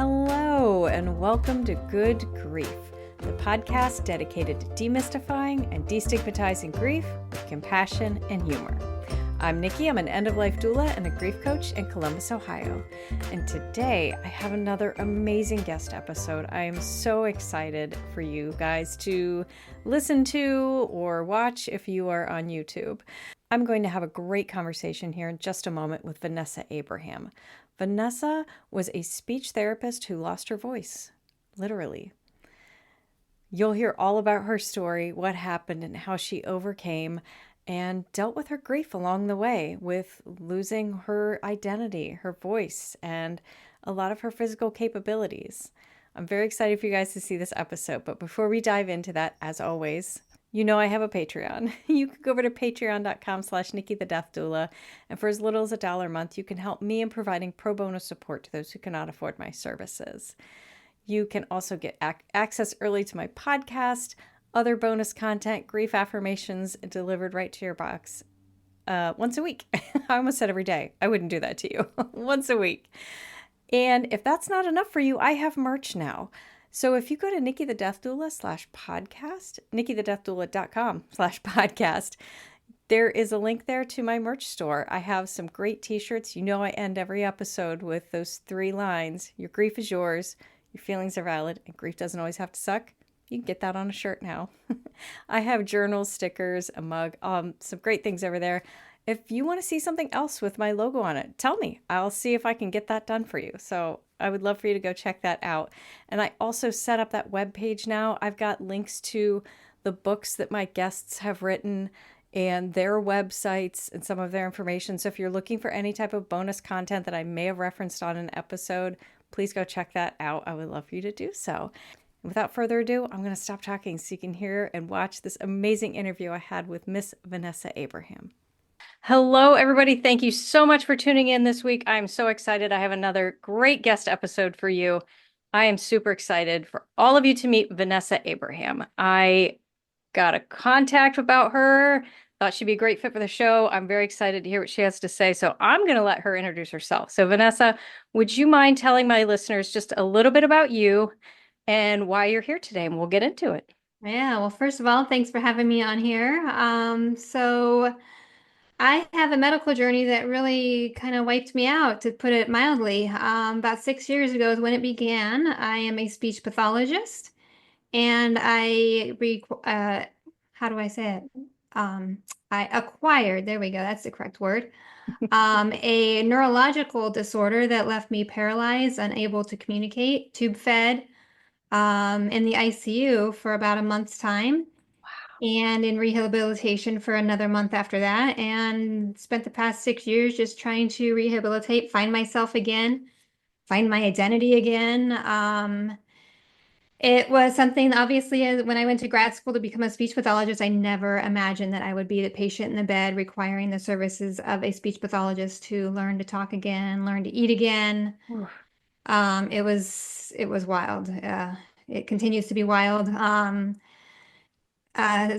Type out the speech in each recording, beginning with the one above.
Hello, and welcome to Good Grief, the podcast dedicated to demystifying and destigmatizing grief with compassion and humor. I'm Nikki. I'm an end-of-life doula and a grief coach in Columbus, Ohio. And today I have another amazing guest episode. I am so excited for you guys to listen to or watch if you are on YouTube. I'm going to have a great conversation here in just a moment with Vanessa Abraham. Vanessa was a speech therapist who lost her voice, literally. You'll hear all about her story, what happened, and how she overcame and dealt with her grief along the way with losing her identity, her voice, and a lot of her physical capabilities. I'm very excited for you guys to see this episode, but before we dive into that, as always, you know I have a Patreon. You can go over to patreon.com/NikkiTheDeathDoula, and for as little as $1 a month, you can help me in providing pro bono support to those who cannot afford my services. You can also get access early to my podcast, other bonus content, grief affirmations delivered right to your box once a week. I almost said every day. I wouldn't do that to you. Once a week. And if that's not enough for you, I have merch now. So if you go to NikkiTheDeathDoula/podcast, NikkiTheDeathDoula.com/podcast, there is a link there to my merch store. I have some great t-shirts. You know I end every episode with those 3 lines. Your grief is yours, your feelings are valid, and grief doesn't always have to suck. You can get that on a shirt now. I have journals, stickers, a mug, some great things over there. If you want to see something else with my logo on it, tell me. I'll see if I can get that done for you. So I would love for you to go check that out. And I also set up that webpage now. I've got links to the books that my guests have written and their websites and some of their information. So if you're looking for any type of bonus content that I may have referenced on an episode, please go check that out. I would love for you to do so. Without further ado, I'm going to stop talking so you can hear and watch this amazing interview I had with Miss Vanessa Abraham. Hello, everybody. Thank you so much for tuning in this week. I'm so excited. I have another great guest episode for you. I am super excited for all of you to meet Vanessa Abraham. I got a contact about her, thought she'd be a great fit for the show. I'm very excited to hear what she has to say. So I'm going to let her introduce herself. So Vanessa, would you mind telling my listeners just a little bit about you and why you're here today? And we'll get into it. Yeah, well, first of all, thanks for having me on here. So I have a medical journey that really kind of wiped me out, to put it mildly. About 6 years ago is when it began. I am a speech pathologist, and how do I say it? I acquired, there we go, that's the correct word, a neurological disorder that left me paralyzed, unable to communicate, tube fed, in the ICU for about a month's time, and in rehabilitation for another month after that, and spent the past 6 years just trying to rehabilitate, find myself again, find my identity again. It was something, obviously, when I went to grad school to become a speech pathologist, I never imagined that I would be the patient in the bed requiring the services of a speech pathologist to learn to talk again, learn to eat again. It was wild. It continues to be wild.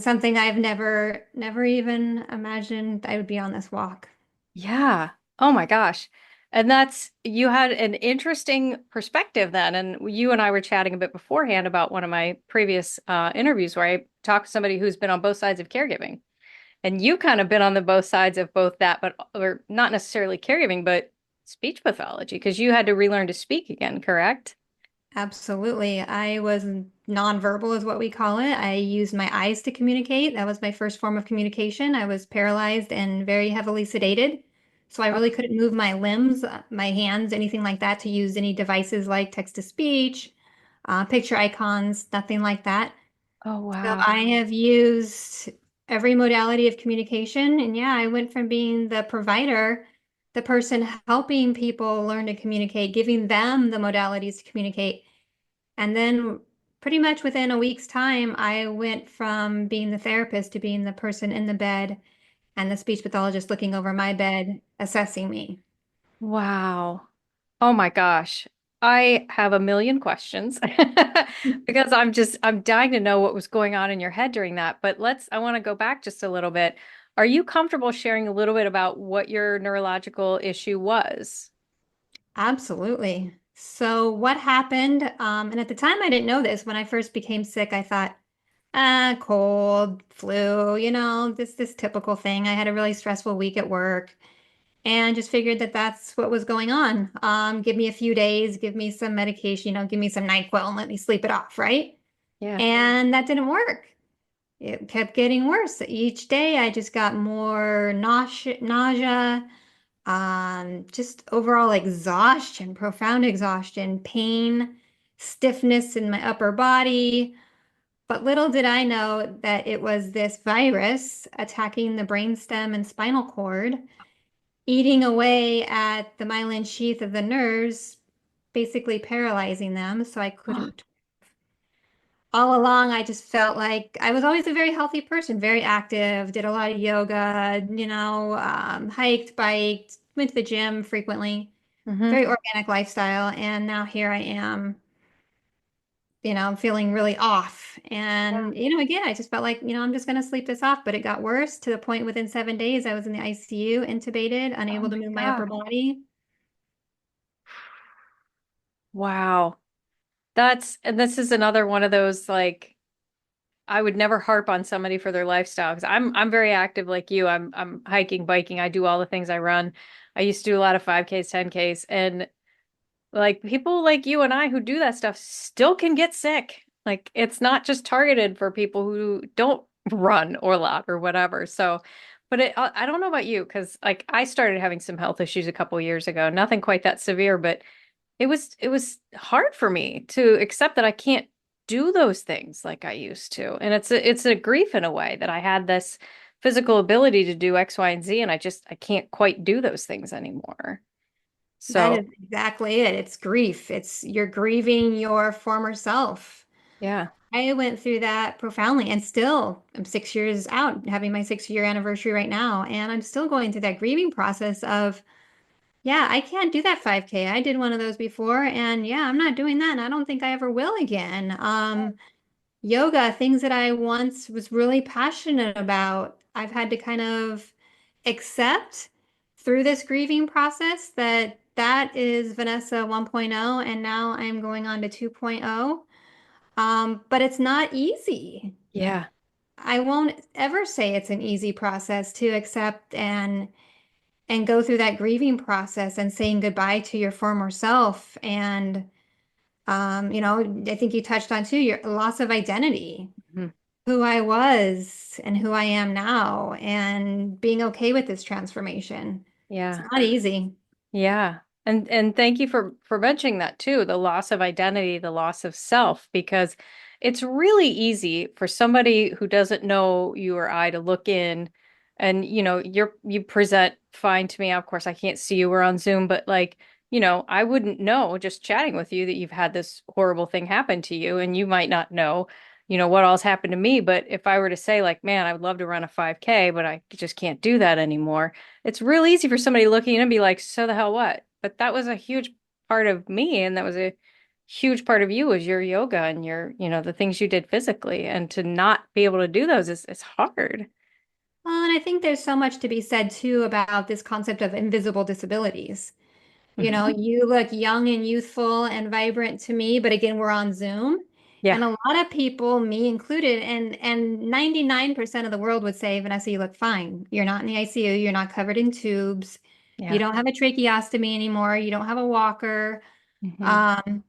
Something I've never even imagined I would be on this walk. Yeah. Oh my gosh. And you had an interesting perspective then. And you and I were chatting a bit beforehand about one of my previous interviews where I talked to somebody who's been on both sides of caregiving. And you kind of been on the both sides of both that, or not necessarily caregiving, but speech pathology, because you had to relearn to speak again, correct? Absolutely. I was nonverbal is what we call it. I used my eyes to communicate. That was my first form of communication. I was paralyzed and very heavily sedated. So I really couldn't move my limbs, my hands, anything like that, to use any devices like text to speech, picture icons, nothing like that. Oh, So wow. I have used every modality of communication. And yeah, I went from being the provider, the person helping people learn to communicate, giving them the modalities to communicate. And then pretty much within a week's time, I went from being the therapist to being the person in the bed and the speech pathologist looking over my bed, assessing me. Wow. Oh my gosh. I have a million questions because I'm dying to know what was going on in your head during that. But I want to go back just a little bit. Are you comfortable sharing a little bit about what your neurological issue was? Absolutely. So what happened? And at the time I didn't know this. When I first became sick, I thought, ah, cold, flu, this typical thing. I had a really stressful week at work and just figured that that's what was going on. Give me a few days, give me some medication, give me some NyQuil and let me sleep it off, right? Yeah. And that didn't work. It kept getting worse. Each day I just got more nausea, just overall exhaustion, profound exhaustion, pain, stiffness in my upper body. But little did I know that it was this virus attacking the brainstem and spinal cord, eating away at the myelin sheath of the nerves, basically paralyzing them. So I couldn't. All along, I just felt like I was always a very healthy person, very active, did a lot of yoga, hiked, biked, went to the gym frequently, Hmm. very organic lifestyle. And now here I am, I'm feeling really off. And, again, I just felt like, I'm just going to sleep this off. But it got worse to the point within 7 days, I was in the ICU, intubated, Oh unable to my move my God. upper body. Wow. And this is another one of those like I would never harp on somebody for their lifestyle because I'm very active like you. I'm hiking, biking, I do all the things I run. I used to do a lot of 5Ks, 10Ks, and like people like you and I who do that stuff still can get sick. Like it's not just targeted for people who don't run or lot or whatever. So, but I don't know about you because like I started having some health issues a couple years ago. Nothing quite that severe, but it was hard for me to accept that I can't do those things like I used to. And it's a grief in a way that I had this physical ability to do X, Y, and Z, and I can't quite do those things anymore. That So, is exactly it. It's grief. It's you're grieving your former self. yeah. I went through that profoundly and still I'm 6 years out, having my 6 year anniversary right now. And I'm still going through that grieving process of, yeah, I can't do that 5K. I did one of those before. And yeah, I'm not doing that. And I don't think I ever will again. Yoga, things that I once was really passionate about, I've had to kind of accept through this grieving process that that is Vanessa 1.0, and now I'm going on to 2.0. But it's not easy. Yeah. I won't ever say it's an easy process to accept and go through that grieving process and saying goodbye to your former self. And I think you touched on too, your loss of identity, Mhm. who I was and who I am now, and being okay with this transformation. It's Yeah. not easy. Yeah. And thank you for mentioning that too, the loss of identity, the loss of self, because it's really easy for somebody who doesn't know you or I to look in and you present fine to me. Of course, I can't see you, we're on Zoom, but like, I wouldn't know just chatting with you that you've had this horrible thing happen to you and you might not know, what all's happened to me, but if I were to say like, man, I would love to run a 5K, but I just can't do that anymore, it's real easy for somebody looking in and be like, so the hell what? But that was a huge part of me, and that was a huge part of you was your yoga and the things you did physically. And to not be able to do those is hard. Well, and I think there's so much to be said too about this concept of invisible disabilities. Mhm. You look young and youthful and vibrant to me, but again, we're on Zoom. Yeah, And a lot of people, me included, and 99% of the world would say, Vanessa, you look fine. You're not in the ICU, you're not covered in tubes, you yeah. don't have a tracheostomy anymore, you don't have a walker. Hmm. Um,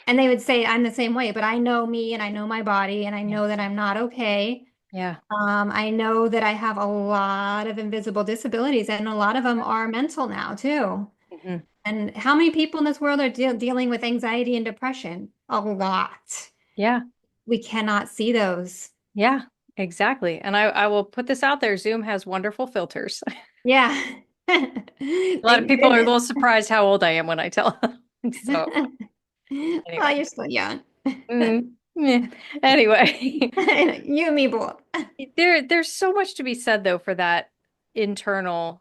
and they would say I'm the same way, but I know me and I know my body and I Yeah, know that I'm not okay. yeah. I know that I have a lot of invisible disabilities, and a lot of them are mental now too. Hmm. And how many people in this world are dealing with anxiety and depression? A lot. Yeah, We cannot see those. yeah, exactly. And I will put this out there. Zoom has wonderful filters. Yeah. A lot of Thank people are a goodness. little surprised how old I am when I tell them. So Well, anyway. you're still young. Yeah. Anyway. You and me both. There's so much to be said though for that internal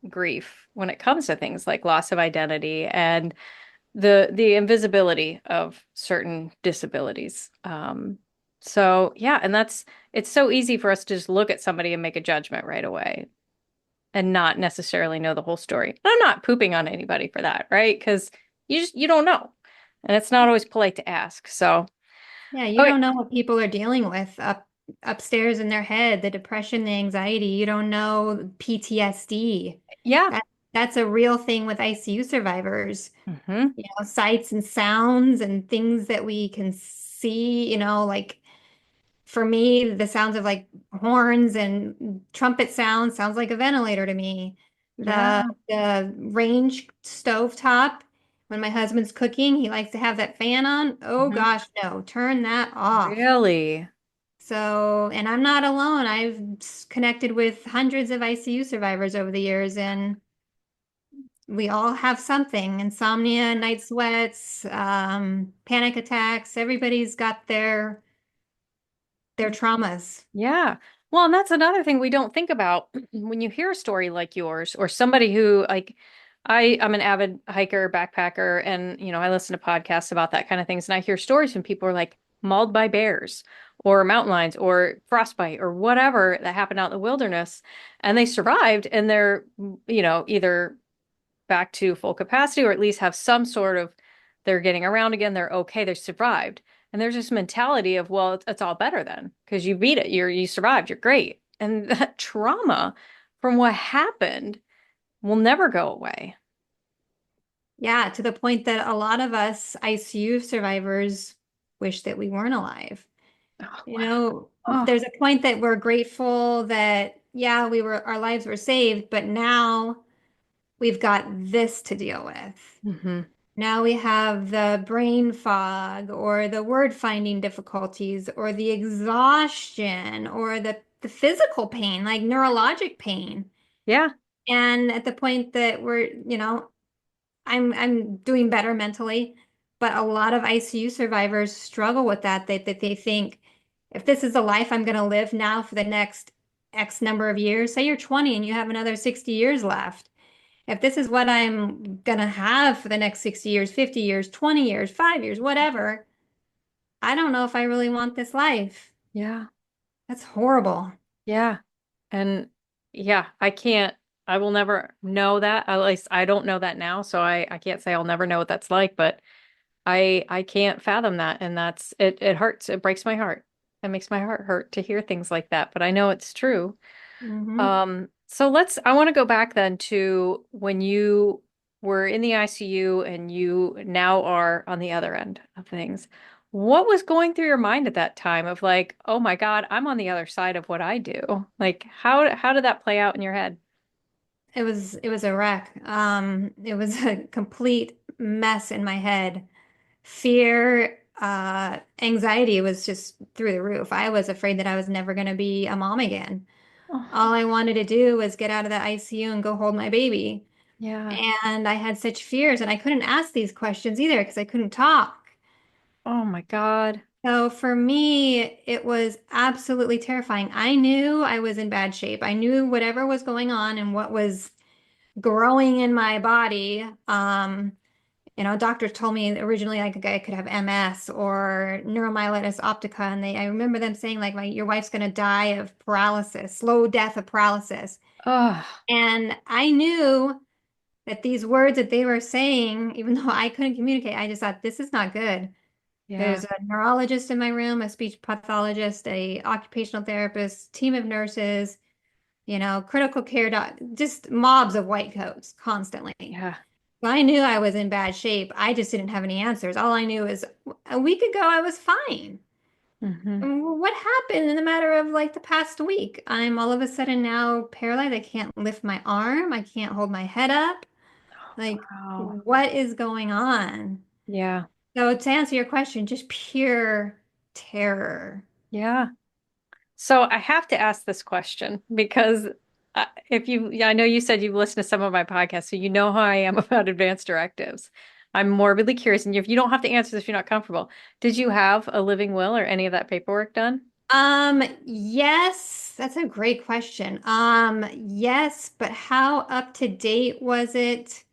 grief when it comes to things like loss of identity and the invisibility of certain disabilities. So yeah, and it's so easy for us to just look at somebody and make a judgment right away and not necessarily know the whole story. And I'm not pooping on anybody for that, right? Because you don't know. And it's not always polite to ask. So, Yeah, you okay. don't know what people are dealing with upstairs in their head, the depression, the anxiety. You don't know PTSD. Yeah. That that's a real thing with ICU survivors. Hmm. You know, sights and sounds and things that we can see, like for me, the sounds of like horns and trumpet sounds like a ventilator to me. The Yeah. the range stove top, when my husband's cooking, he likes to have that fan on. Oh Hmm. gosh, no, turn that off. Really? So, and I'm not alone. I've connected with hundreds of ICU survivors over the years, and we all have something. Insomnia, night sweats, panic attacks. Everybody's got their traumas. Yeah. Well, and that's another thing we don't think about when you hear a story like yours or somebody who like I'm an avid hiker, backpacker, and I listen to podcasts about that kind of things and I hear stories from people who are like mauled by bears or mountain lions or frostbite or whatever that happened out in the wilderness and they survived and they're either back to full capacity or at least have some sort of they're getting around again, they're okay, they survived. And there's this mentality of, well, it's all better then because you beat it, you survived, you're great. And that trauma from what happened will never go away. Yeah, to the point that a lot of us ICU survivors wish that we weren't alive. Oh, You wow. know, Oh, there's a point that we're grateful that, yeah, our lives were saved, but now we've got this to deal with. hmm. Now we have the brain fog or the word finding difficulties or the exhaustion or the physical pain, like neurologic pain. Yeah. And at the point that I'm doing better mentally, but a lot of ICU survivors struggle with that. They think if this is the life I'm going to live now for the next X number of years, say you're 20 and you have another 60 years left. If this is what I'm going to have for the next 60 years, 50 years, 20 years, 5 years, whatever, I don't know if I really want this life. Yeah. That's horrible. Yeah. And yeah, I will never know that. At least I don't know that now. So I can't say I'll never know what that's like, but I can't fathom that. And it hurts. It breaks my heart. It makes my heart hurt to hear things like that, but I know it's true. Hmm. So I want to go back then to when you were in the ICU and you now are on the other end of things. What was going through your mind at that time of like, oh my God, I'm on the other side of what I do? Like how did that play out in your head? It was a wreck. It was a complete mess in my head. Fear, anxiety was just through the roof. I was afraid that I was never going to be a mom again. Oh, All I wanted to do was get out of the ICU and go hold my baby. yeah. And I had such fears, and I couldn't ask these questions either because I couldn't talk. Oh my God. So for me, it was absolutely terrifying. I knew I was in bad shape. I knew whatever was going on and what was growing in my body. Doctors told me originally like I could have MS or neuromyelitis optica, and I remember them saying like, your wife's going to die of paralysis, slow death of paralysis. Oh, And I knew that these words that they were saying, even though I couldn't communicate, I just thought this is not good. yeah. There's a neurologist in my room, a speech pathologist, a occupational therapist, team of nurses, critical care doc, just mobs of white coats constantly. Yeah. So I knew I was in bad shape. I just didn't have any answers. All I knew is a week ago I was fine. Hmm. And what happened in the matter of like the past week? I'm all of a sudden now paralyzed. I can't lift my arm. I can't hold my head up. Like, Wow. what is going on? Yeah. So to answer your question, just pure terror. Yeah. So I have to ask this question because if you, yeah, I know you said you've listened to some of my podcasts, so you know how I am about advanced directives. I'm morbidly curious, and if you don't have to answer this if you're not comfortable, did you have a living will or any of that paperwork done? Yes, that's a great question. Yes, but how up to date was it?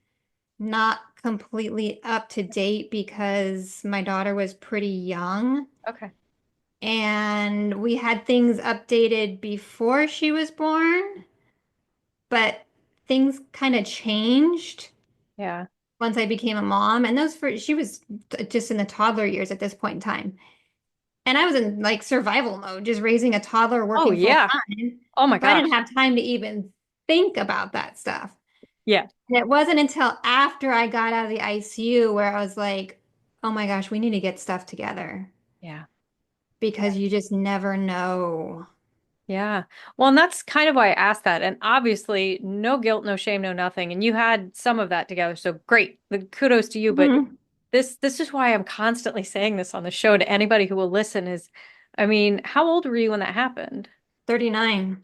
Not completely up to date because my daughter was pretty young Okay. and we had things updated before she was born, but things kind of changed. Yeah. once I became a mom. And she was just in the toddler years at this point in time. And I was in like survival mode, just raising a toddler, Oh, working full yeah. time. Oh my So I didn't gosh. have time to even think about that stuff. Yeah. And it wasn't until after I got out of the ICU where I was like, oh my gosh, we need to get stuff together Yeah. because you just never know. Yeah. Well, and that's kind of why I asked that. And obviously, no guilt, no shame, no nothing. And you had some of that together. So great. The kudos to you. But Mhm. this is why I'm constantly saying this on the show to anybody who will listen is, I mean, how old were you when that happened? 39.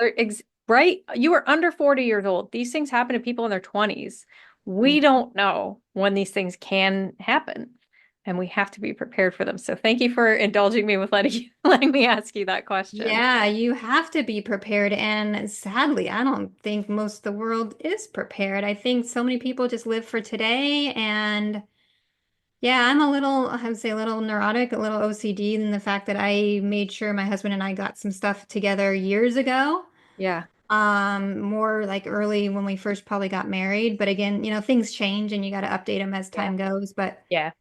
Right? You were under 40 years old. These things happen to people in their 20s. We don't know when these things can happen, and we have to be prepared for them. So thank you for indulging me with letting me ask you that question. Yeah, you have to be prepared. And sadly, I don't think most of the world is prepared. I think so many people just live for today. And yeah, I'm a little, I would say a little neurotic, a little OCD in the fact that I made sure my husband and I got some stuff together years ago. Yeah. More like early when we first probably got married. But again, things change and you got to update them as Yeah. time goes. But Yeah.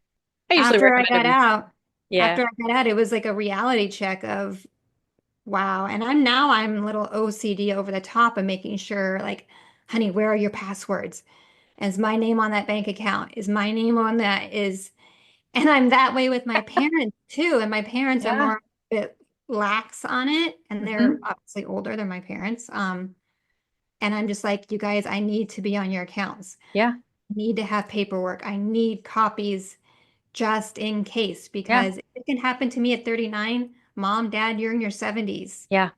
I usually after I recommend got them. out, Yeah. after I got out, it was like a reality check of wow. And I'm a little OCD over the top of making sure, like, honey, where are your passwords? Is my name on that bank account? Is my name on that? And I'm that way with my parents too. And my parents are Yeah. more a bit lax on it. And they're Hmm. obviously older. They're my parents. And I'm just like, you guys, I need to be on your accounts. Yeah. I need to have paperwork. I need copies just in case, Yeah. because it can happen to me at 39. Mom, dad, you're in your 70s. Yeah.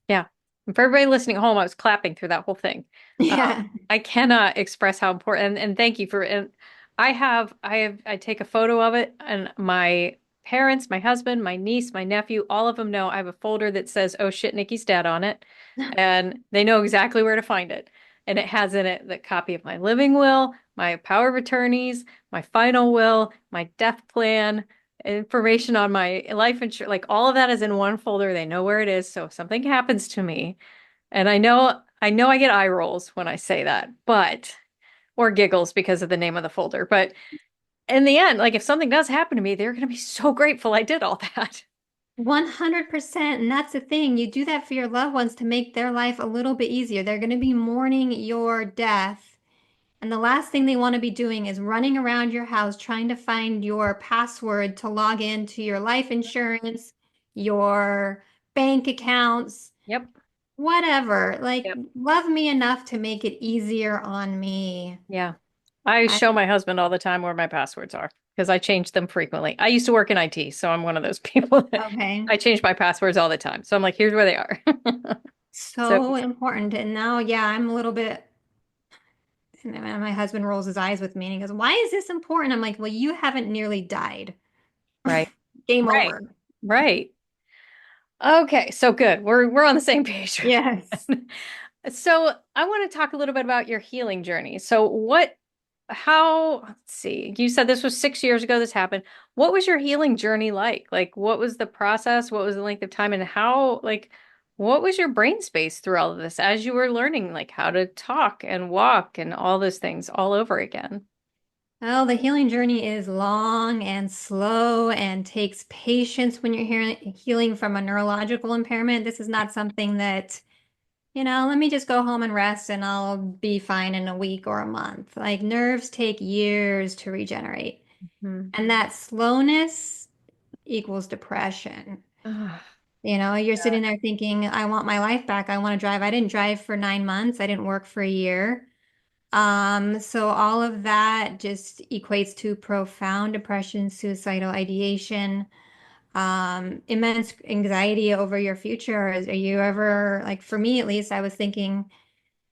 Yeah. And for everybody listening at home, I was clapping through that whole thing. Um, Yeah. I cannot express how important, and thank you for, and I take a photo of it, and my parents, my husband, my niece, my nephew, all of them know I have a folder that says, "Oh shit, Nikki's dead" on it, and they know exactly where to find it. And it has in it the copy of my living will, my power of attorneys, my final will, my death plan, information on my life insurance, like all of that is in one folder. They know where it is. So if something happens to me, and I know I get eye rolls when I say that, but or giggles because of the name of the folder. But in the end, like if something does happen to me, they're gonna be so grateful I did all that. 100%. And that's the thing. You do that for your loved ones to make their life a little bit easier. They're going to be mourning your death. And the last thing they want to be doing is running around your house trying to find your password to log into your life insurance, your bank accounts, Yep. whatever. Like, Yep. love me enough to make it easier on me. Yeah. I I, show my husband all the time where my passwords are because I change them frequently. I used to work in IT, so I'm one of those people that okay. I change my passwords all the time. So I'm like, here's where they are. So So important. And now, yeah, I'm a little bit. And then my husband rolls his eyes with me and he goes, why is this important? I'm like, well, you haven't nearly died. right. Game Right. over. Right. Okay, so good. We're on the same page with Yes. that. So I want to talk a little bit about your healing journey. So let's see, you said this was 6 years ago this happened. What was your healing journey like? Like, what was the process? What was the length of time? And what was your brain space through all of this as you were learning, like how to talk and walk and all those things all over again? Well, the healing journey is long and slow and takes patience when you're healing from a neurological impairment. This is not something that, let me just go home and rest and I'll be fine in a week or a month. Like nerves take years to regenerate. Hmm. And that slowness equals depression. You're sitting there thinking, I want my life back. I want to drive. I didn't drive for 9 months. I didn't work for a year. So all of that just equates to profound depression, suicidal ideation, immense anxiety over your future. Are you ever, like for me at least, I was thinking,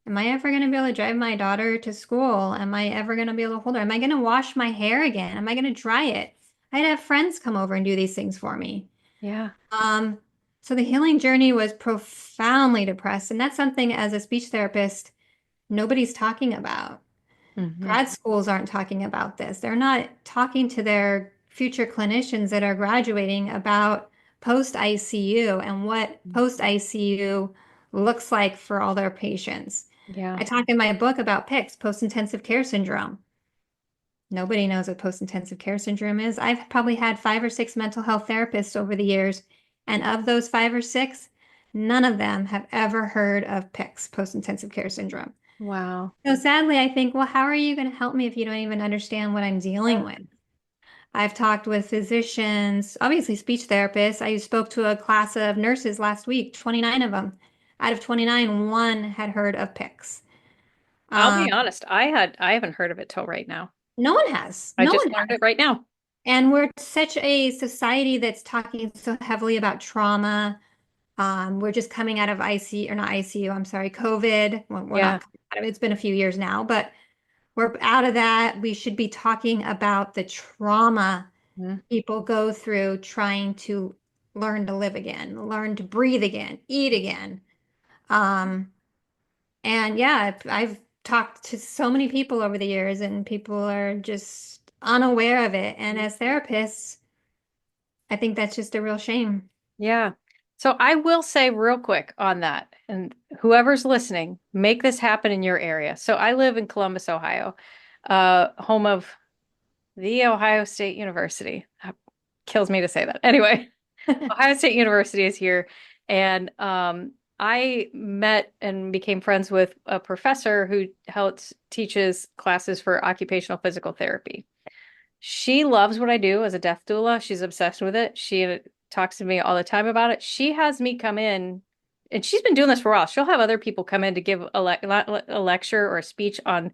am I ever going to be able to drive my daughter to school? Am I ever going to be able to hold her? Am I going to wash my hair again? Am I going to dry it? I'd have friends come over and do these things for me. Yeah. Um, so the healing journey was profoundly depressed, and that's something as a speech therapist, nobody's talking about. Hmm. Grad schools aren't talking about this. They're not talking to their future clinicians that are graduating about post ICU and what post ICU looks like for all their patients. Yeah. I talk in my book about PICS, post-intensive care syndrome. Nobody knows what post-intensive care syndrome is. I've probably had 5 or 6 mental health therapists over the years, and of those 5 or 6, none of them have ever heard of PICS, post-intensive care syndrome. Wow. So sadly, I think, well, how are you going to help me if you don't even understand what I'm dealing Yeah. with? I've talked with physicians, obviously speech therapists. I spoke to a class of nurses last week, 29 of them. Out of 29, one had heard of PICS. I'll be Um, honest, I haven't heard of it till right now. no one has. I No just one learned has. it right now. And we're such a society that's talking so heavily about trauma. We're just coming out of IC or not ICU, I'm sorry, COVID. Well, we're Yeah. not, it's been a few years now, but we're out of that. We should be talking about the trauma Mhm. people go through trying to learn to live again, learn to breathe again, eat again. Um, and yeah, I've talked to so many people over the years, and people are just unaware of it. And as therapists, I think that's just a real shame. Yeah. So I will say real quick on that, and whoever's listening, make this happen in your area. So I live in Columbus, Ohio, home of the Ohio State University. Kills me to say that. Anyway, Ohio State University is here, and I met and became friends with a professor who helps teaches classes for occupational physical therapy. She loves what I do as a death doula. She's obsessed with it. She talks to me all the time about it. She has me come in, and she's been doing this for a while. She'll have other people come in to give a lecture or a speech on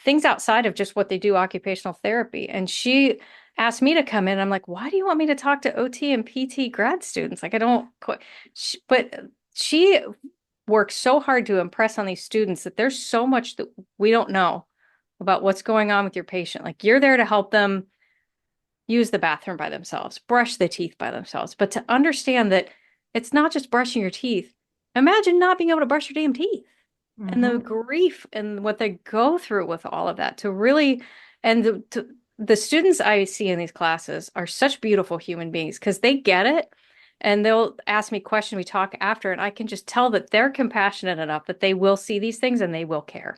things outside of just what they do occupational therapy. And she asked me to come in. I'm like, why do you want me to talk to OT and PT grad students? Like, I don't quite, but she works so hard to impress on these students that there's so much that we don't know about what's going on with your patient. Like, you're there to help them use the bathroom by themselves, brush the teeth by themselves, but to understand that it's not just brushing your teeth. Imagine not being able to brush your damn teeth and the Hmm. grief and what they go through with all of that to really, and the students I see in these classes are such beautiful human beings because they get it and they'll ask me questions. We talk after, and I can just tell that they're compassionate enough that they will see these things and they will care.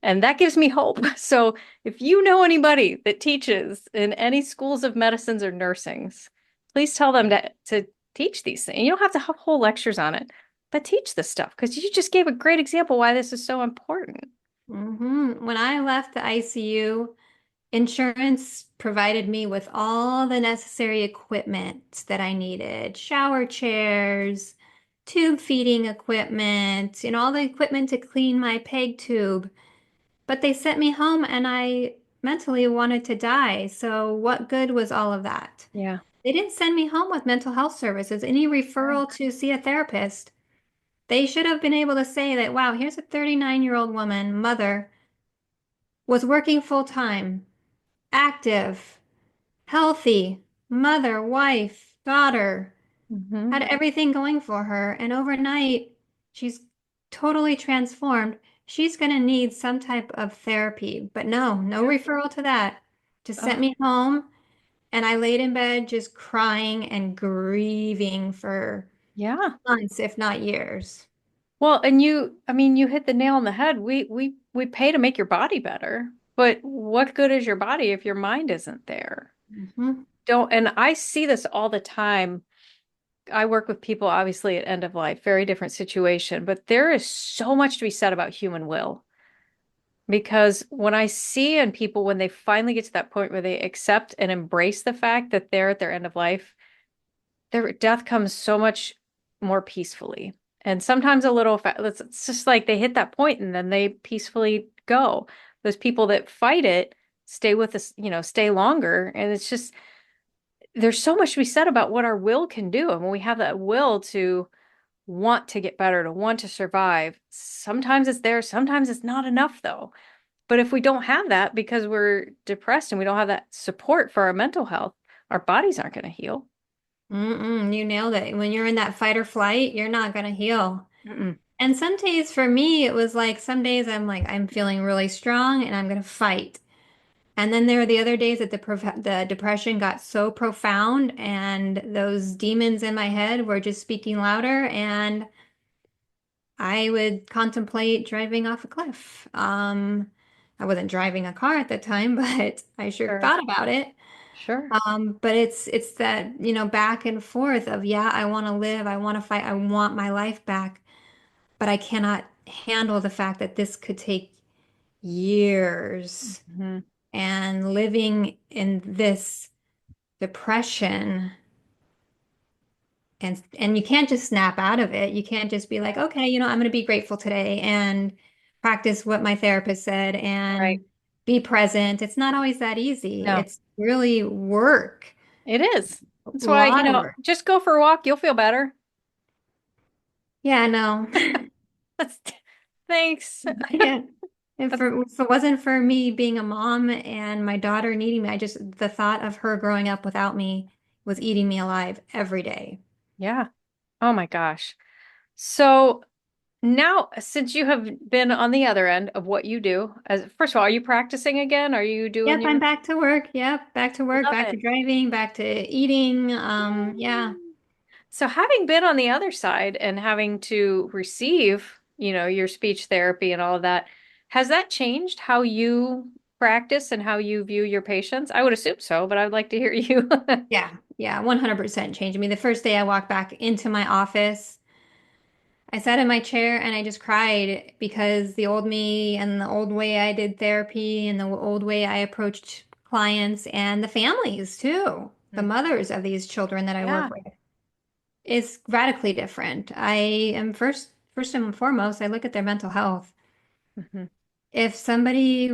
And that gives me hope. So if you know anybody that teaches in any schools of medicines or nursings, please tell them to teach these things. You don't have to have whole lectures on it, but teach this stuff because you just gave a great example why this is so important. When I left the ICU, insurance provided me with all the necessary equipment that I needed, shower chairs, tube feeding equipment, all the equipment to clean my peg tube. But they sent me home and I mentally wanted to die. So what good was all of that? Yeah. They didn't send me home with mental health services, any referral to see a therapist. They should have been able to say that, wow, here's a 39-year-old woman, mother, was working full time, active, healthy, mother, wife, daughter, Hmm. had everything going for her. And overnight, she's totally transformed. She's going to need some type of therapy. But no, no Yeah. referral to that. Just sent Oh, me home. And I laid in bed just crying and grieving for yeah. months, if not years. Well, and I mean, you hit the nail on the head. We pay to make your body better, but what good is your body if your mind isn't there? Mhm. Don't, and I see this all the time. I work with people obviously at end of life, very different situation, but there is so much to be said about human will. Because when I see in people when they finally get to that point where they accept and embrace the fact that they're at their end of life, their death comes so much more peacefully. And sometimes a little, it's just like they hit that point and then they peacefully go. Those people that fight it stay with us, stay longer. And it's just, there's so much to be said about what our will can do. And when we have that will to want to get better, to want to survive, sometimes it's there, sometimes it's not enough though. But if we don't have that because we're depressed and we don't have that support for our mental health, our bodies aren't going to heal. You nailed it. When you're in that fight or flight, you're not going to heal. Mm-mm. And some days for me, it was like some days I'm like, I'm feeling really strong and I'm going to fight. And then there are the other days that the depression got so profound and those demons in my head were just speaking louder and I would contemplate driving off a cliff. I wasn't driving a car at the time, but I sure Sure. thought about it. Sure. But it's that, back and forth of, yeah, I want to live, I want to fight, I want my life back, but I cannot handle the fact that this could take years. Hmm. And living in this depression, and you can't just snap out of it. You can't just be like, okay, I'm going to be grateful today and practice what my therapist said Right. and be present. It's not always that easy. No, It's really work, it is. a That's why, lot of work. just go for a walk. You'll feel better. Yeah, no. That's, thanks. Yeah. That's, If it wasn't for me being a mom and my daughter needing me, the thought of her growing up without me was eating me alive every day. yeah. Oh my gosh. So now, since you have been on the other end of what you do, as first of all, are you practicing again? Are you doing Yep, I'm your back to work. Yep, back to work, love back to it? driving, back to eating. Yeah. Yay. So having been on the other side and having to receive, your speech therapy and all of that, has that changed how you practice and how you view your patients? I would assume so, but I would like to hear you. Yeah, 100% changed. I mean, the first day I walked back into my office, I sat in my chair and I just cried because the old me and the old way I did therapy and the old way I approached clients and the families too, the Mhm. mothers of these children that I work Yeah. with, is radically different. I am first and foremost, I look at their mental health. Hmm. If somebody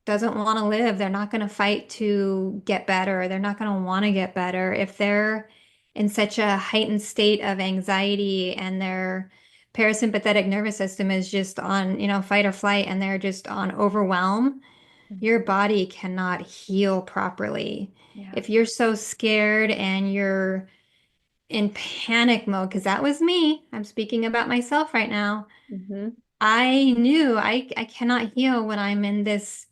doesn't want to live, they're not going to fight to get better. They're not going to want to get better. If they're in such a heightened state of anxiety and their parasympathetic nervous system is just on, fight or flight and they're just on overwhelm, your body cannot heal properly. Yeah. If you're so scared and you're in panic mode, because that was me, I'm speaking about myself right now. Hmm. I knew I cannot heal when I'm in this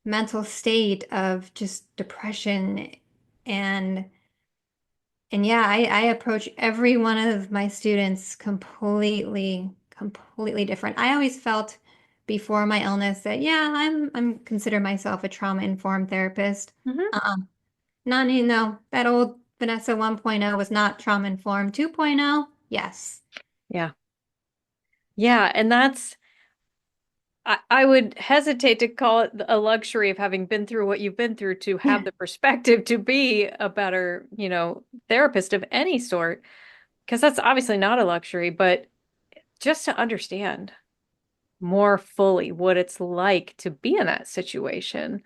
mental state of just depression and and yeah, I approach every one of my students completely different. I always felt before my illness that yeah, I'm consider myself a trauma-informed therapist. Hmm. Not no, that old Vanessa 1.0 was not trauma-informed. 2.0, yes. Yeah. Yeah. And I would hesitate to call it a luxury of having been through what you've been through to have the perspective to be a better, therapist of any sort, because that's obviously not a luxury, but just to understand more fully what it's like to be in that situation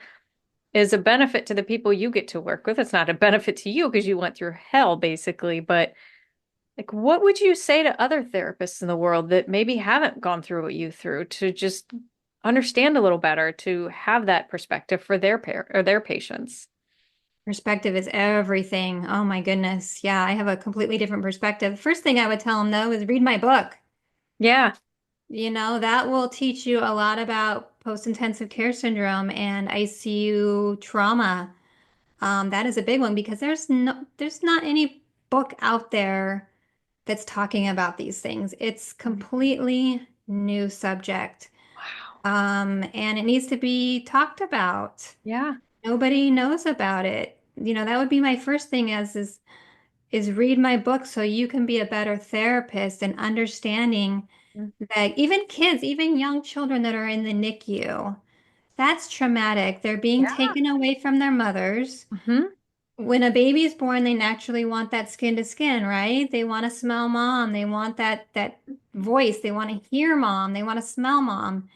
is a benefit to the people you get to work with. It's not a benefit to you because you went through hell, basically, but like, what would you say to other therapists in the world that maybe haven't gone through what you through to just understand a little better, to have that perspective for their pair or their patients? Perspective is everything. Oh my goodness. Yeah, I have a completely different perspective. First thing I would tell them though is read my book. Yeah. That will teach you a lot about post-intensive care syndrome and ICU trauma. That is a big one because there's not any book out there that's talking about these things. It's completely new subject. Wow. And it needs to be talked about. Yeah. Nobody knows about it. That would be my first thing is read my book so you can be a better therapist and understanding Mm. that even kids, even young children that are in the NICU, that's traumatic. They're being Yeah. taken away from their mothers. Hmm. When a baby is born, they naturally want that skin to skin, right? They want to smell mom. They want that voice. They want to hear mom. They want to smell mom.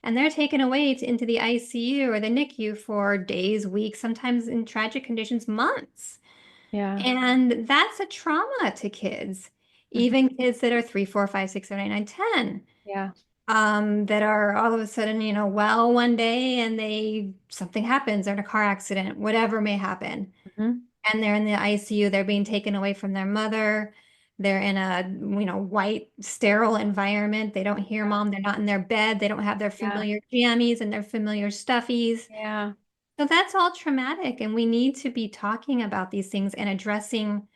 And they're taken away into the ICU or the NICU for days, weeks, sometimes in tragic conditions, months. Yeah. And that's a trauma to kids, Hmm. even kids that are 3, 4, 5, 6, 7, 8, 9, 10, Yeah. that are all of a sudden, well one day and something happens, they're in a car accident, whatever may happen. Hmm. And they're in the ICU, they're being taken away from their mother. They're in a, white, sterile environment. They don't hear mom. They're not in their bed. They don't have their Yeah. familiar jammies and their familiar stuffies. Yeah. So that's all traumatic. And we need to be talking about these things and addressing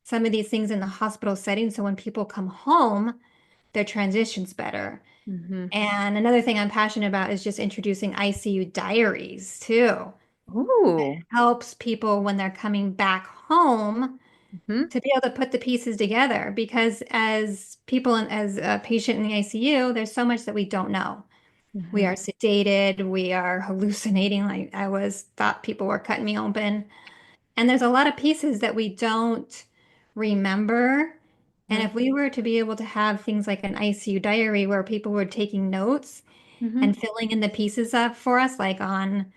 some of these things in the hospital setting. So when people come home, their transitions better. Hmm. And another thing I'm passionate about is just introducing ICU diaries too. Ooh. Helps people when they're coming back home Hmm. to be able to put the pieces together because as people and as a patient in the ICU, there's so much that we don't know. We Hmm. are sedated, we are hallucinating like I was thought people were cutting me open. And there's a lot of pieces that we don't remember. And Hmm. if we were to be able to have things like an ICU diary where people were taking notes Hmm. and filling in the pieces up for us, like on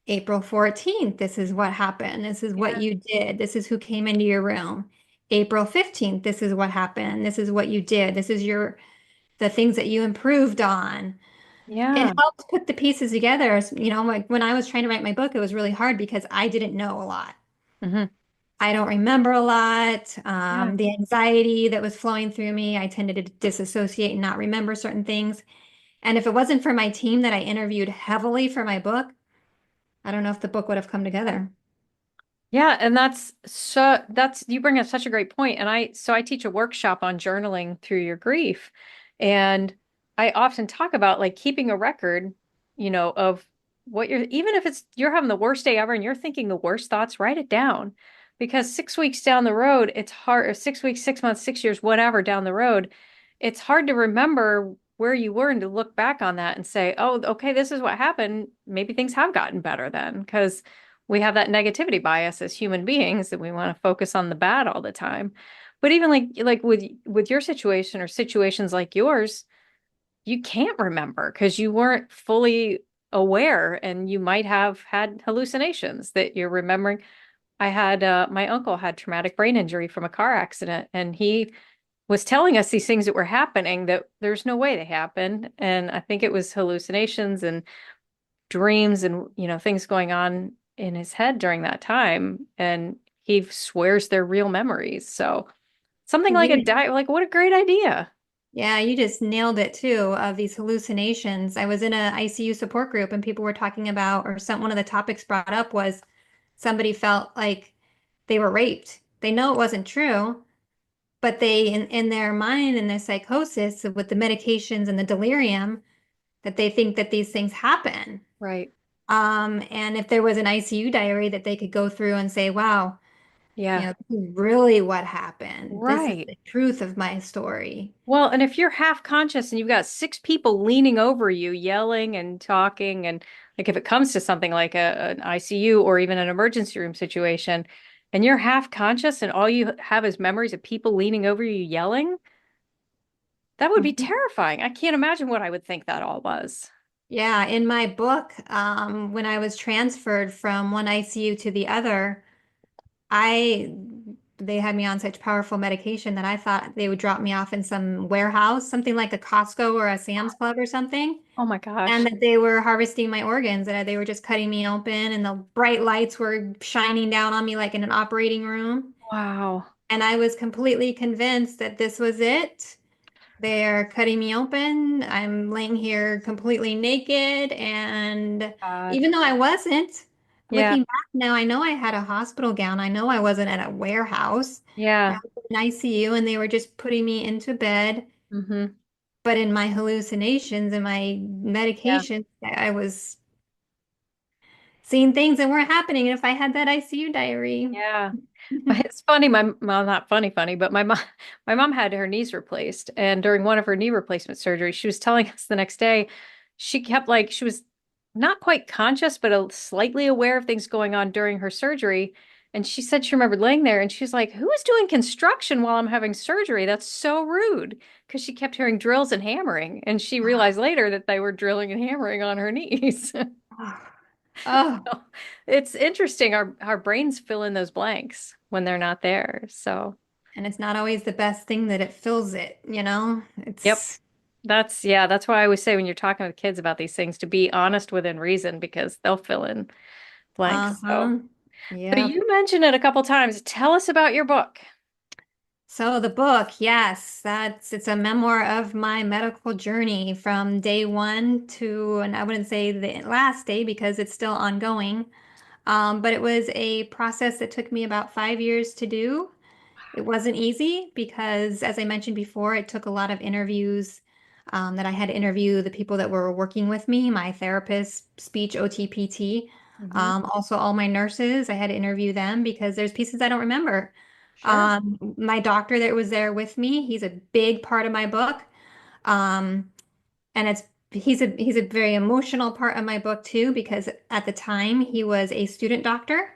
April 14th, this is what happened. This is what Yeah. you did. This is who came into your room. April 15th, this is what happened. This is what you did. This is the things that you improved on. It Yeah. helps put the pieces together. You know, like when I was trying to write my book, it was really hard because I didn't know a lot. Hmm. I don't remember a lot. Yeah. The anxiety that was flowing through me, I tended to disassociate and not remember certain things. And if it wasn't for my team that I interviewed heavily for my book, I don't know if the book would have come together. Yeah, and that's you bring up such a great point. And I teach a workshop on journaling through your grief. And I often talk about like keeping a record, of what even if it's you're having the worst day ever and you're thinking the worst thoughts, write it down. Because 6 weeks down the road, it's hard, or 6 weeks, 6 months, 6 years, whatever down the road, it's hard to remember where you were and to look back on that and say, oh, okay, this is what happened. Maybe things have gotten better then. Because we have that negativity bias as human beings that we want to focus on the bad all the time. But even like with your situation or situations like yours, you can't remember because you weren't fully aware and you might have had hallucinations that you're remembering. I had my uncle had traumatic brain injury from a car accident and he was telling us these things that were happening that there's no way they happened. And I think it was hallucinations and dreams and things going on in his head during that time, and he swears they're real memories. So something like a You, diet, like what a great idea. yeah, you just nailed it too, of these hallucinations. I was in a ICU support group and people were talking about, or one of the topics brought up was somebody felt like they were raped. They know it wasn't true, but they, in their mind and their psychosis with the medications and the delirium, that they think that these things happen. Right. And if there was an ICU diary that they could go through and say, wow, Yeah. this is really what happened. This is Right. the truth of my story. Well, and if you're half conscious and you've got six people leaning over you, yelling and talking, and like if it comes to something like an ICU or even an emergency room situation, and you're half conscious and all you have is memories of people leaning over you yelling, that would be Mhm. terrifying. I can't imagine what I would think that all was. Yeah, in my book, when I was transferred from one ICU to the other, I they had me on such powerful medication that I thought they would drop me off in some warehouse, something like a Costco or a Sam's Club or something, Oh my and gosh. that they were harvesting my organs, that they were just cutting me open, and the bright lights were shining down on me like in an operating room. Wow. And I was completely convinced that this was it. They're cutting me open. I'm laying here completely naked. And God. even though I wasn't, Yeah. looking back now, I know I had a hospital gown. I know I wasn't at a warehouse. I Yeah. was in ICU and they were just putting me into bed. Hmm. But in my hallucinations and my Yeah. medications, I was seeing things that weren't happening. And if I had that ICU diary, Yeah. It's funny, well, not funny, funny, but my mom had her knees replaced. And during one of her knee replacement surgeries, she was telling us the next day, she kept like, she was not quite conscious, but slightly aware of things going on during her surgery. And she said she remembered laying there and she's like, who is doing construction while I'm having surgery? That's so rude. Because she kept hearing drills and hammering. And she realized later that they were drilling and hammering on her knees. oh, oh, So it's interesting. Our brains fill in those blanks when they're not there. So, and it's not always the best thing that it fills it, you know? yep. It's That's why I always say when you're talking with kids about these things to be honest within reason because they'll fill in blanks. So, uh-huh. but Yep. you mentioned it a couple times. Tell us about your book. So the book, yes, it's a memoir of my medical journey from day one to, and I wouldn't say the last day because it's still ongoing. But it was a process that took me about 5 years to do. It wasn't easy because, as I mentioned before, it took a lot of interviews that I had to interview the people that were working with me, my therapist, speech, OT, PT, Hmm. also all my nurses. I had to interview them because there's pieces I don't remember. Sure. My doctor that was there with me, he's a big part of my book. Um, and he's a very emotional part of my book too, because at the time he was a student doctor.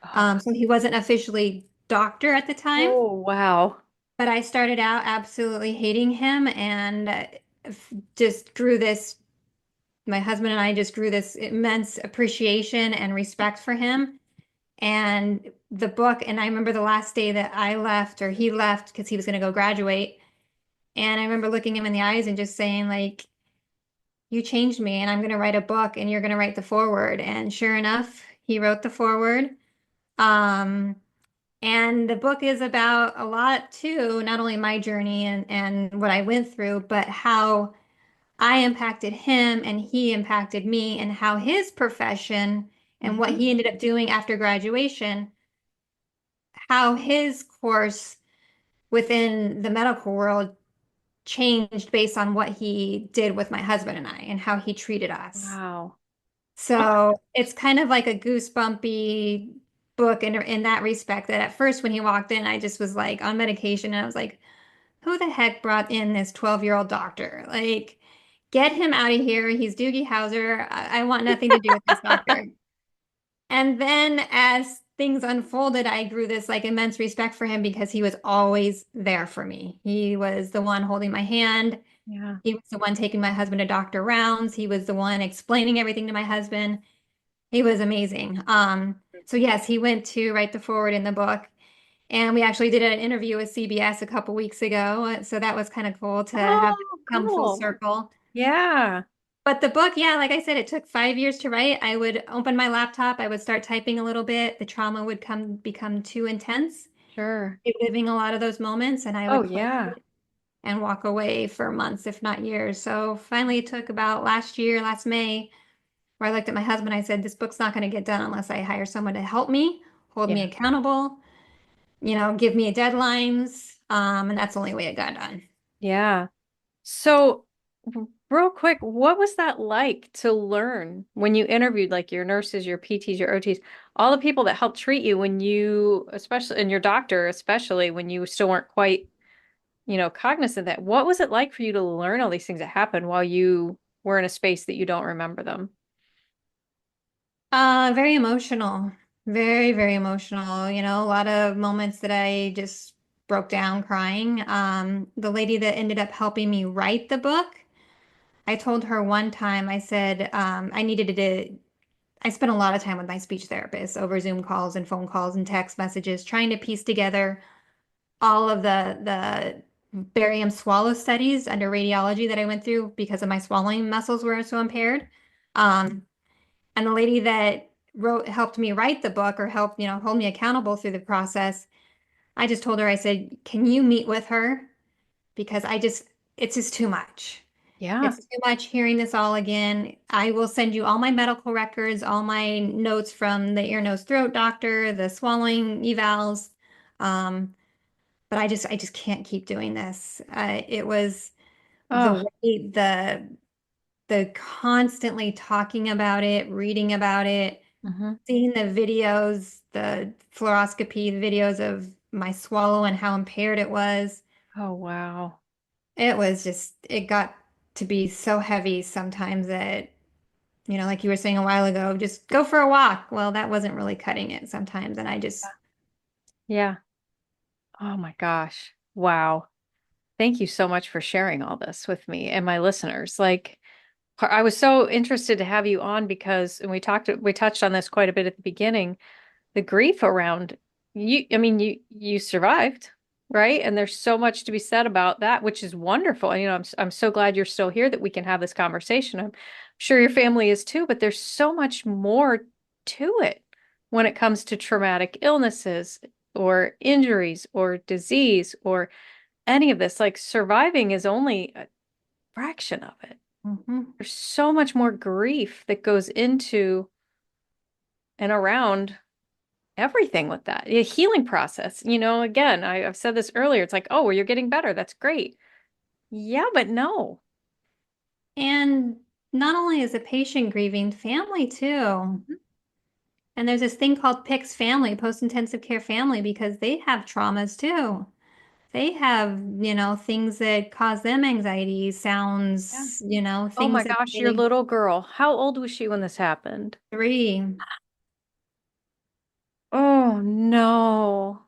Oh, So he wasn't officially doctor at the time. oh, wow. But I started out absolutely hating him and just grew this, my husband and I just grew this immense appreciation and respect for him. And the book, and I remember the last day that I left or he left because he was going to go graduate. And I remember looking him in the eyes and just saying, like, you changed me and I'm going to write a book and you're going to write the foreword. And sure enough, he wrote the foreword. Um, And the book is about a lot too, not only my journey and what I went through, but how I impacted him and he impacted me, and how his profession and what Hmm. he ended up doing after graduation, how his course within the medical world changed based on what he did with my husband and I and how he treated us. Wow. So it's kind of like a goosebumpy book in that respect, that at first when he walked in, I just was like on medication and I was like, who the heck brought in this 12-year-old doctor? Like, get him out of here. He's Doogie Howser. I want nothing to do with this doctor. And then as things unfolded, I grew this like immense respect for him because he was always there for me. He was the one holding my hand. Yeah. He was the one taking my husband to doctor rounds. He was the one explaining everything to my husband. He was amazing. So yes, he went to write the forward in the book, and we actually did an interview with CBS a couple weeks ago. So that was kind of cool to have it Oh, come full cool. circle. Yeah. But the book, yeah, like I said, it took 5 years to write. I would open my laptop, I would start typing a little bit. The trauma would come become too intense, Sure. reliving a lot of those moments, and I Oh, would close yeah. it and walk away for months, if not years. So finally, it took about last year, last May, where I looked at my husband. I said, this book's not going to get done unless I hire someone to help me, hold me Yeah. accountable, give me deadlines. And that's the only way it got done. Yeah. So, real quick, what was that like to learn when you interviewed like your nurses, your PTs, your OTs, all the people that helped treat you when you, especially, and your doctor, especially when you still weren't quite, cognizant of that. What was it like for you to learn all these things that happened while you were in a space that you don't remember them? Very emotional, very, very emotional. A lot of moments that I just broke down crying. The lady that ended up helping me write the book, I told her one time, I said, I needed to, I spent a lot of time with my speech therapist over Zoom calls and phone calls and text messages, trying to piece together all of the barium swallow studies under radiology that I went through because of my swallowing muscles were so impaired. Um, and the lady that helped me write the book, or helped, hold me accountable through the process, I just told her, I said, can you meet with her? Because it's just too much. Yeah. It's too much hearing this all again. I will send you all my medical records, all my notes from the ear, nose, throat doctor, the swallowing evals. Um, but I just can't keep doing this. It was the Oh, way the constantly talking about it, reading about it, hmm. seeing the videos, the fluoroscopy, the videos of my swallow and how impaired it was. Oh, wow. It was just, it got to be so heavy sometimes that, like you were saying a while ago, just go for a walk. Well, that wasn't really cutting it sometimes. And I just, Yeah. Oh my gosh. Wow. Thank you so much for sharing all this with me and my listeners. Like, I was so interested to have you on because, and we touched on this quite a bit at the beginning, the grief around you. I mean, you survived, right? And there's so much to be said about that, which is wonderful. And, I'm so glad you're still here that we can have this conversation. I'm sure your family is too, but there's so much more to it when it comes to traumatic illnesses or injuries or disease or any of this. Like surviving is only a fraction of it. Mhm. There's so much more grief that goes into and around everything with that. A healing process. Again, I've said this earlier. It's like, oh, well, you're getting better. That's great. Yeah, but no. And not only is the patient grieving, family too. Mhm. And there's this thing called PICS family, post-intensive care family, because they have traumas too. They have, things that cause them anxiety, Yeah. sounds, Oh my things that gosh, your they little girl. How old was she when this happened? three. Oh no.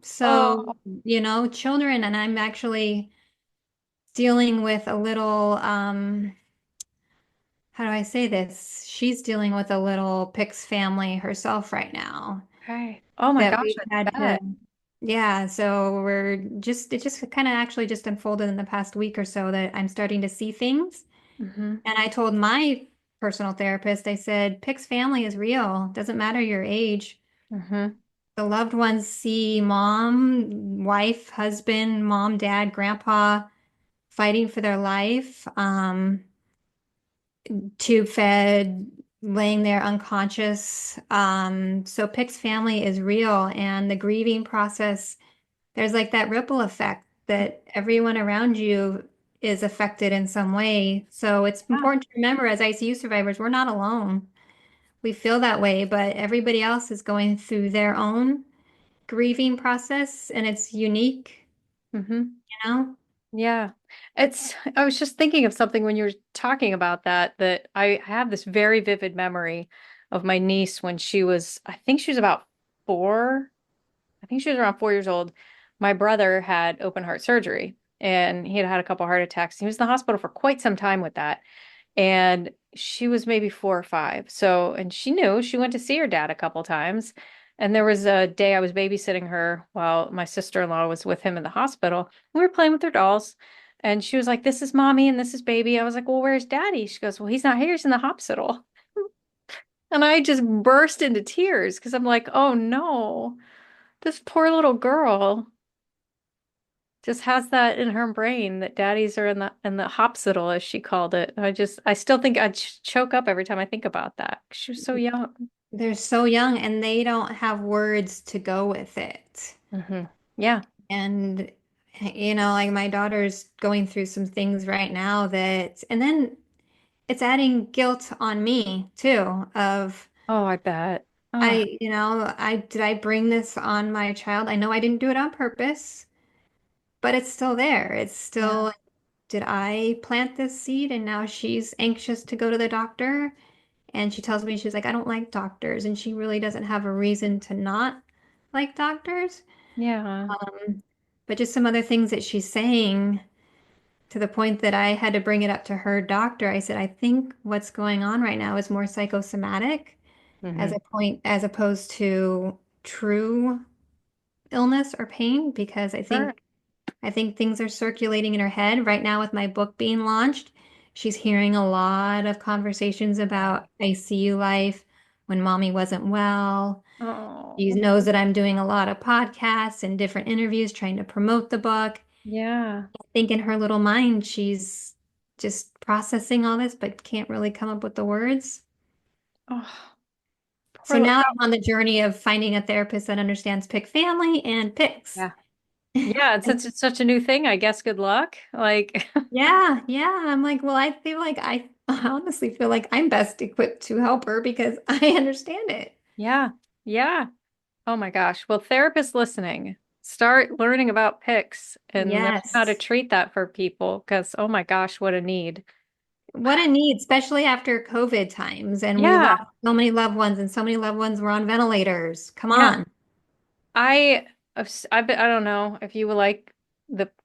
So, Oh, children, and I'm actually dealing with a little, how do I say this? She's dealing with a little PICS family herself right now okay. Oh my that gosh, we've I had to, bet. yeah, so it just kind of actually just unfolded in the past week or so that I'm starting to see things. Mm-hmm. And I told my personal therapist, I said, PICS family is real. Doesn't matter your age. Mm-hmm. The loved ones see mom, wife, husband, mom, dad, grandpa fighting for their life, tube fed, laying there unconscious. So PICS family is real, and the grieving process, there's like that ripple effect that everyone around you is affected in some way. So it's Yeah. important to remember as ICU survivors, we're not alone. We feel that way, but everybody else is going through their own grieving process, and it's unique, Mm-hmm. you know? Yeah. I was just thinking of something when you were talking about that I have this very vivid memory of my niece when I think she was about 4. I think she was around 4 years old. My brother had open heart surgery and he had had a couple heart attacks. He was in the hospital for quite some time with that. And she was maybe 4 or 5. So, and she knew she went to see her dad a couple times. And there was a day I was babysitting her while my sister-in-law was with him in the hospital. We were playing with her dolls. And she was like, "This is mommy and this is baby." I was like, "Well, where's daddy?" She goes, "Well, he's not here. He's in the hospital." And I just burst into tears because I'm like, "Oh no, this poor little girl just has that in her brain that daddies are in the hospital, as she called it." I still think I'd choke up every time I think about that. She was so young. They're so young and they don't have words to go with it. Yeah. And, like my daughter's going through some things right now and then it's adding guilt on me too, of, Oh, I bet. Oh, did I bring this on my child? I know I didn't do it on purpose, but it's still there. It's yeah. still, did I plant this seed and now she's anxious to go to the doctor? And she tells me, she's like, I don't like doctors. And she really doesn't have a reason to not like doctors. Yeah. Um, but just some other things that she's saying to the point that I had to bring it up to her doctor. I said, I think what's going on right now is more psychosomatic Hmm. as opposed to true illness or pain, because Sure. I think things are circulating in her head right now with my book being launched. She's hearing a lot of conversations Yeah. about ICU life when mommy wasn't well. She Oh, knows that I'm doing a lot of podcasts and different interviews trying to promote the book. yeah. I think in her little mind, she's just processing all this, but can't really come up with the words. Oh, So poor now how, I'm on the journey of finding a therapist that understands PIC family and PICs. yeah. Yeah, it's such a new thing, I guess. Good luck. Like, Yeah, yeah. I'm like, well, I feel like I honestly feel like I'm best equipped to help her because I understand it. yeah. Yeah. Oh my gosh. Well, therapists listening, start learning about PICS and knowing how to Yes. treat that for people because, oh my gosh, what a need. What a need, especially after COVID times. And we Yeah. lost so many loved ones, and so many loved ones were on ventilators. Come Yeah. on. I don't know if you like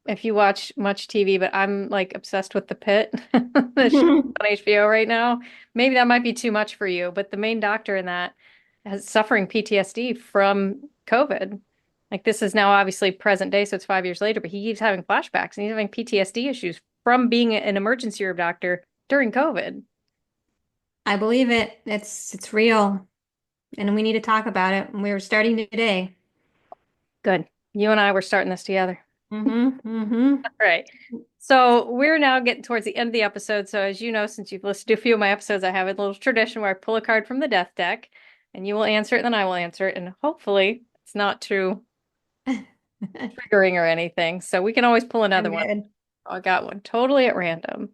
if you watch much TV, but I'm like obsessed with The Pit, the show on HBO right now. Maybe that might be too much for you, but the main doctor in that is suffering PTSD from COVID. Like this is now obviously present day, so it's 5 years later, but he keeps having flashbacks and he's having PTSD issues from being an emergency room doctor during COVID. I believe it. It's real, and we need to talk about it. And we were starting today. Good. You and I were starting this together. Mm-hmm. Right. So we're now getting towards the end of the episode. So as you know, since you've listened to a few of my episodes, I have a little tradition where I pull a card from the death deck. and you will answer it, then I will answer it, and hopefully it's not too triggering or anything. So we can always pull another I'm one. good. I got one totally at random.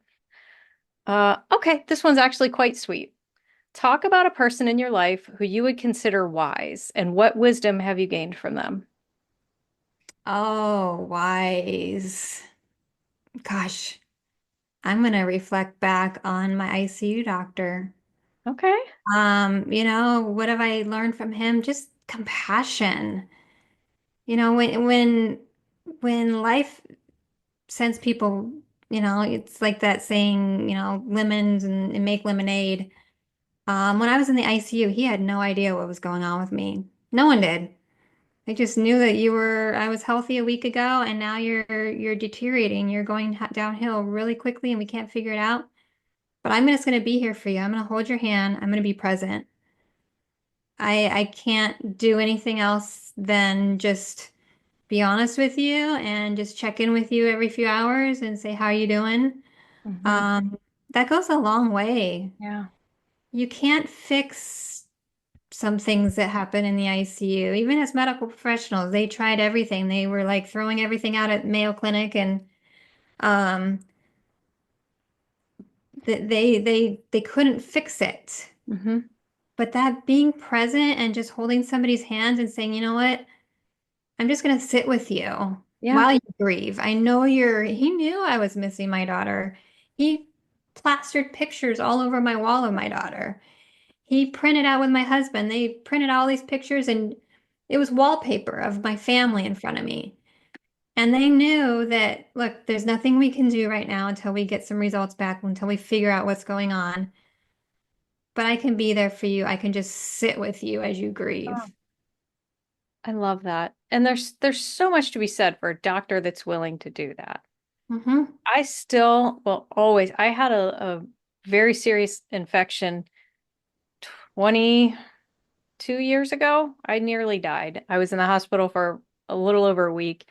Okay, this one's actually quite sweet. Talk about a person in your life who you would consider wise, and what wisdom have you gained from them? Oh, wise. Gosh, I'm gonna reflect back on my ICU doctor. Okay. What have I learned from him? Just compassion. When life sends people, it's like that saying, lemons and make lemonade. When I was in the ICU, he had no idea what was going on with me. No one did. They just knew that I was healthy a week ago, and now you're deteriorating. You're going downhill really quickly, and we can't figure it out. But I'm just going to be here for you. I'm going to hold your hand. I'm going to be present. I can't do anything else than just be honest with you and just check in with you every few hours and say, how are you doing? Hmm. Um, that goes a long way. Yeah. You can't fix some things that happen in the ICU. Even as medical professionals, they tried everything. They were like throwing everything out at Mayo Clinic and um, they couldn't fix it. Hmm. But that being present and just holding somebody's hands and saying, you know what? I'm just going to sit with you Yeah. while you grieve. He knew I was missing my daughter. He plastered pictures all over my wall of my daughter. He printed out with my husband. They printed all these pictures and it was wallpaper of my family in front of me. And they knew that, look, there's nothing we can do right now until we get some results back, until we figure out what's going on. But I can be there for you. I can just sit with you as you Oh, grieve. I love that. And there's so much to be said for a doctor that's willing to do that. Hmm. I still, well, always, I had a very serious infection 22 years ago. I nearly died. I was in the hospital for a little over a week.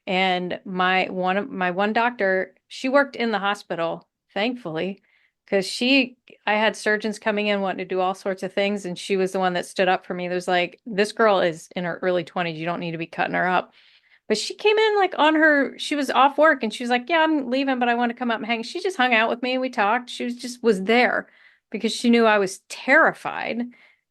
And my one doctor, she worked in the hospital, thankfully, because I had surgeons coming in wanting to do all sorts of things, and she was the one that stood up for me. There's like, this girl is in her early 20s. You don't need to be cutting her up. But she came in like she was off work and she was like, yeah, I'm leaving, but I want to come up and hang. She just hung out with me and we talked. Was there because she knew I was terrified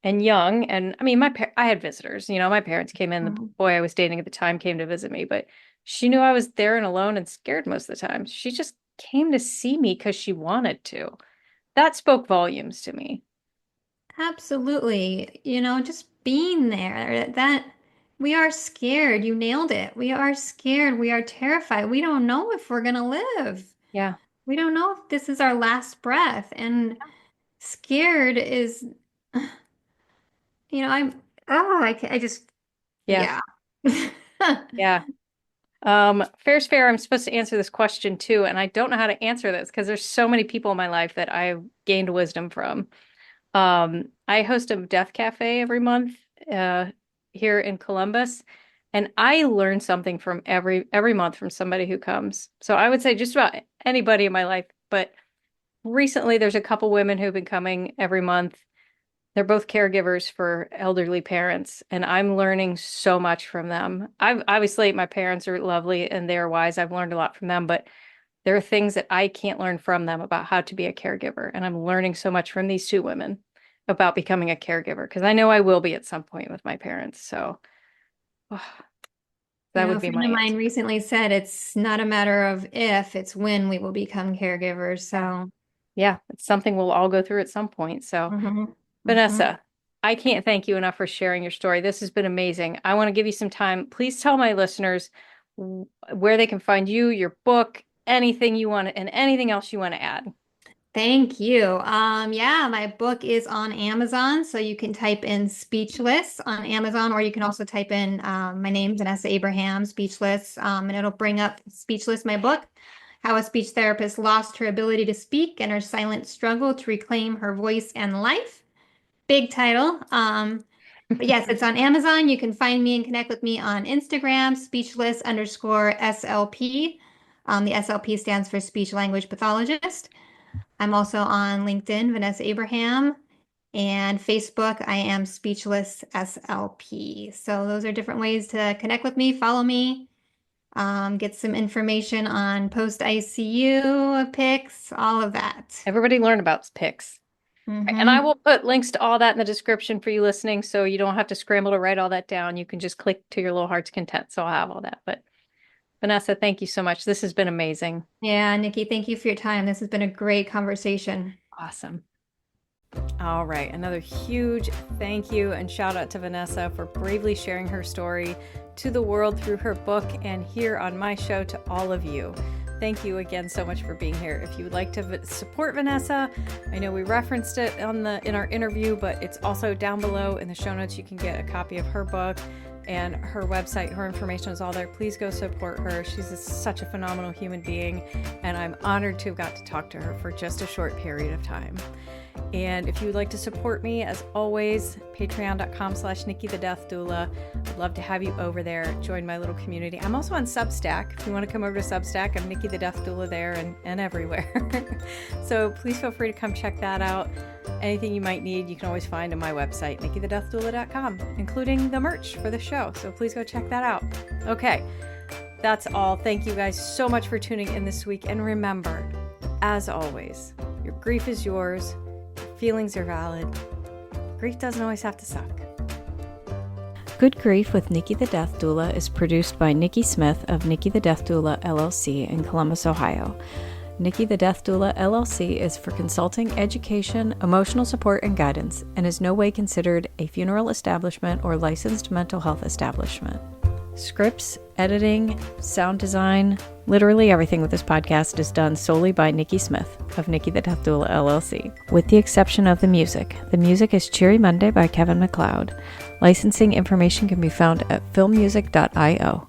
and young. And I mean, I had visitors, my parents came in, the boy I was dating at the time came to visit me, but she knew I was there and alone and scared most of the time. She just came to see me because she wanted to. That spoke volumes to me. Absolutely. Just being there, that we are scared. You nailed it. We are scared. We are terrified. We don't know if we're going to live. Yeah. We don't know if this is our last breath. And scared is, I'm, oh, I just, Yeah. yeah. Yeah. Fair's fair. I'm supposed to answer this question too, and I don't know how to answer this because there's so many people in my life that I've gained wisdom from. I host a death cafe every month, uh, here in Columbus, and I learn something from every month from somebody who comes. So I would say just about anybody in my life, but recently there's a couple women who've been coming every month. They're both caregivers for elderly parents, and I'm learning so much from them. I've obviously my parents are lovely and they're wise. I've learned a lot from them, but there are things that I can't learn from them about how to be a caregiver. And I'm learning so much from these two women about becoming a caregiver because I know I will be at some point with my parents. So that A would be friend my of answer. mine recently said it's not a matter of if, it's when we will become caregivers. Yeah. So, Yeah, it's something we'll all go through at some point. So, mhm, mhm. Vanessa, I can't thank you enough for sharing your story. This has been amazing. I want to give you some time. Please tell my listeners where they can find you, your book, anything you want, and anything else you want to add. Thank you. Yeah, my book is on Amazon, so you can type in Speechless on Amazon, or you can also type in my name, Vanessa Abraham, Speechless, and it'll bring up Speechless, my book, How a Speech Therapist Lost Her Ability to Speak and Her Silent Struggle to Reclaim Her Voice and Life. Big title. But yes, it's on Amazon. You can find me and connect with me on Instagram, speechless_SLP. The SLP stands for Speech Language Pathologist. I'm also on LinkedIn, Vanessa Abraham, And Facebook, I am Speechless SLP. So those are different ways to connect with me, follow me, get some information on post-ICU pics, all of that. Everybody learn about PICS. And I will put links to all that in the description for you listening, so you don't have to scramble to write all that down. You can just click to your little heart's content. So I'll have all that. But Vanessa, thank you so much. This has been amazing. Yeah, Nikki, thank you for your time. This has been a great conversation. Awesome. All right. Another huge thank you and shout out to Vanessa for bravely sharing her story to the world through her book and here on my show to all of you. Thank you again so much for being here. If you would like to support Vanessa, I know we referenced it in our interview, but it's also down below in the show notes. You can get a copy of her book and her website. Her information is all there. Please go support her. She's such a phenomenal human being, and I'm honored to have got to talk to her for just a short period of time. And if you would like to support me, as always, patreon.com/Nikki the Death Doula. I'd love to have you over there. Join my little community. I'm also on Substack. If you want to come over to Substack, I'm Nikki the Death Doula there and everywhere. So please feel free to come check that out. Anything you might need, you can always find on my website, NikkiTheDeathDoula.com, including the merch for the show. So please go check that out. Okay, that's all. Thank you guys so much for tuning in this week. And remember, as always, your grief is yours. Feelings are valid. Grief doesn't always have to suck. Good Grief with Nikki the Death Doula is produced by Nikki Smith of Nikki the Death Doula LLC in Columbus, Ohio. Nikki the Death Doula LLC is for consulting, education, emotional support, and guidance, and is no way considered a funeral establishment or licensed mental health establishment. Scripts, editing, sound design, literally everything with this podcast is done solely by Nikki Smith of Nikki the Death Doula LLC, with the exception of the music. The music is Cheery Monday by Kevin MacLeod. Licensing information can be found at filmmusic.io.